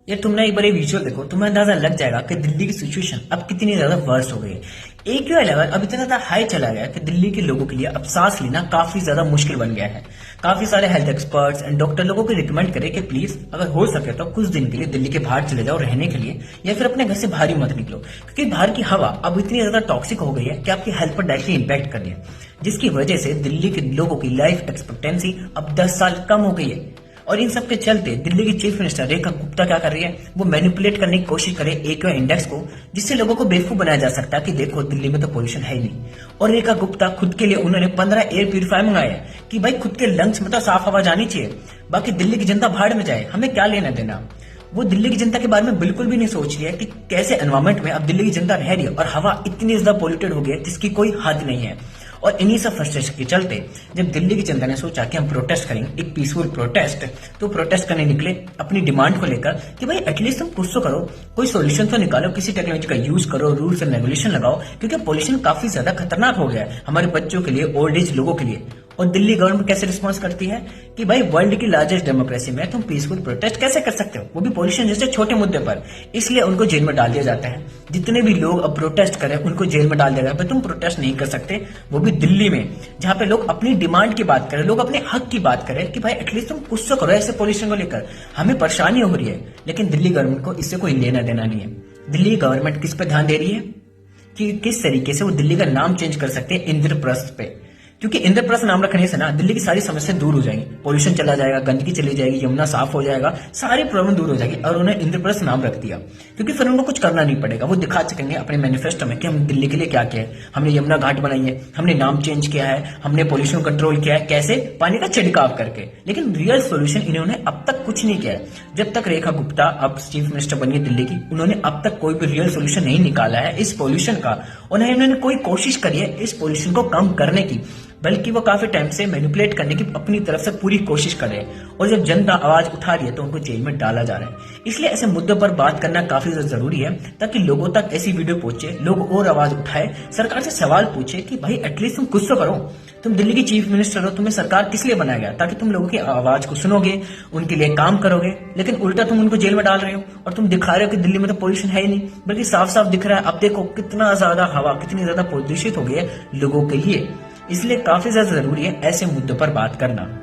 ये तुम ना एक बार ये विजुअल देखो, तुम्हें अंदाजा लग जाएगा कि दिल्ली की सिचुएशन अब कितनी ज्यादा वर्स्ट हो गई है। AQI लेवल अब इतना ज्यादा हाई चला गया है कि दिल्ली के लोगों के लिए अब सांस लेना काफी ज्यादा मुश्किल बन गया है। काफी सारे हेल्थ एक्सपर्ट्स एंड डॉक्टर लोगों को रिकमेंड करे कि प्लीज अगर हो सके तो कुछ दिन के लिए दिल्ली के बाहर चले जाओ रहने के लिए, या फिर अपने घर से बाहर ही मत निकलो, क्योंकि बाहर की हवा अब इतनी ज्यादा टॉक्सिक हो गई है कि आपकी हेल्थ पर डायरेक्टली इंपैक्ट कर रही है, जिसकी वजह से दिल्ली के लोगों की लाइफ एक्सपेक्टेंसी अब 10 साल कम हो गई है। और इन सब के चलते दिल्ली की चीफ मिनिस्टर रेखा गुप्ता क्या कर रही है, वो मैनिपुलेट करने की कोशिश करे AQI इंडेक्स को, जिससे लोगों को बेवकूफ बनाया जा सकता है कि देखो दिल्ली में तो पोल्यूशन है ही नहीं। और रेखा गुप्ता खुद के लिए उन्होंने 15 एयर प्यूरिफायर मंगाए हैं कि भाई खुद के लंग्स में तो साफ हवा जानी चाहिए, बाकी दिल्ली की जनता भाड़ में जाए, हमें क्या लेना देना। वो दिल्ली की जनता के बारे में बिल्कुल भी नहीं सोच रही है कि कैसे एनवायरमेंट में अब दिल्ली की जनता रह रही है और हवा इतनी ज्यादा पोल्यूटेड हो गई है जिसकी कोई हद नहीं है। और इन्हीं सब फ्रस्ट्रेशन के चलते जब दिल्ली की जनता ने सोचा कि हम प्रोटेस्ट करेंगे, एक पीसफुल प्रोटेस्ट, तो प्रोटेस्ट करने निकले अपनी डिमांड को लेकर कि भाई एटलीस्ट तुम कुछ तो करो, कोई सोल्यूशन तो निकालो, किसी टेक्नोलॉजी का यूज करो, रूल्स एंड रेगुलेशन लगाओ, क्योंकि पोल्यूशन काफी ज्यादा खतरनाक हो गया है हमारे बच्चों के लिए, ओल्ड एज लोगों के लिए। और दिल्ली गवर्नमेंट कैसे रिस्पॉन्स करती है कि भाई वर्ल्ड की लार्जेस्ट डेमोक्रेसी में तुम पीसफुल प्रोटेस्ट कैसे कर सकते हो, वो भी पोल्यूशन जैसे छोटे मुद्दे पर। इसलिए उनको जेल में डाल दिया जाता है। जितने भी लोग अब प्रोटेस्ट करें उनको जेल में डाल दिया जाता है। तुम प्रोटेस्ट नहीं कर सकते, वो भी दिल्ली में, जहां पे लोग अपनी डिमांड की बात करें, लोग अपने हक की बात करें कि भाई एटलीस्ट तुम कुछ तो करो ऐसे पोल्यूशन को लेकर, हमें परेशानी हो रही है। लेकिन दिल्ली गवर्नमेंट को इससे कोई लेना देना नहीं है। दिल्ली गवर्नमेंट किस पे ध्यान दे रही है कि किस तरीके से वो दिल्ली का नाम चेंज कर सकते हैं इंद्रप्रस्थ पे, क्योंकि इंद्रप्रस्थ नाम रखने से ना दिल्ली की सारी समस्या दूर हो जाएंगी, पोल्यूशन चला जाएगा, गंदगी चली जाएगी, यमुना साफ हो जाएगा, सारी प्रॉब्लम दूर हो जाएगी। और उन्हें इंद्रप्रस्थ नाम रख दिया क्योंकि फिर उनको कुछ करना नहीं पड़ेगा, वो दिखा सकेंगे अपने मैनिफेस्टो में कि हम दिल्ली के लिए क्या किया है, हमने यमुना घाट बनाई है, हमने नाम चेंज किया है, हमने पोल्यूशन कंट्रोल किया है, कैसे पानी का छिड़काव करके। लेकिन रियल सोल्यूशन इन्होंने अब तक कुछ नहीं किया है। जब तक रेखा गुप्ता अब चीफ मिनिस्टर बनी है दिल्ली की, उन्होंने अब तक कोई भी रियल सोल्यूशन नहीं निकाला है इस पोल्यूशन का। उन्होंने कोई कोशिश करी है इस पोल्यूशन को कम करने की, बल्कि वो काफी टाइम से मैनिपुलेट करने की अपनी तरफ से पूरी कोशिश कर रहे हैं। और जब जनता आवाज उठा रही है तो उनको जेल में डाला जा रहा है। इसलिए ऐसे मुद्दों पर बात करना काफी जरूरी है ताकि लोगों तक ऐसी वीडियो पहुंचे, लोग और आवाज उठाए, सरकार से सवाल पूछे कि भाई एटलीस्ट तुम कुछ तो करो। तुम दिल्ली की चीफ मिनिस्टर हो, तुम्हें सरकार किस लिए बनाया गया, ताकि तुम लोगों की आवाज को सुनोगे, उनके लिए काम करोगे। लेकिन उल्टा तुम उनको जेल में डाल रहे हो और तुम दिखा रहे हो कि दिल्ली में तो पोल्यूशन है ही नहीं, बल्कि साफ साफ दिख रहा है। अब देखो कितना ज्यादा हवा, कितनी ज्यादा प्रदूषित हो गई है लोगों के लिए। इसलिए काफी ज्यादा जरूरी है ऐसे मुद्दों पर बात करना।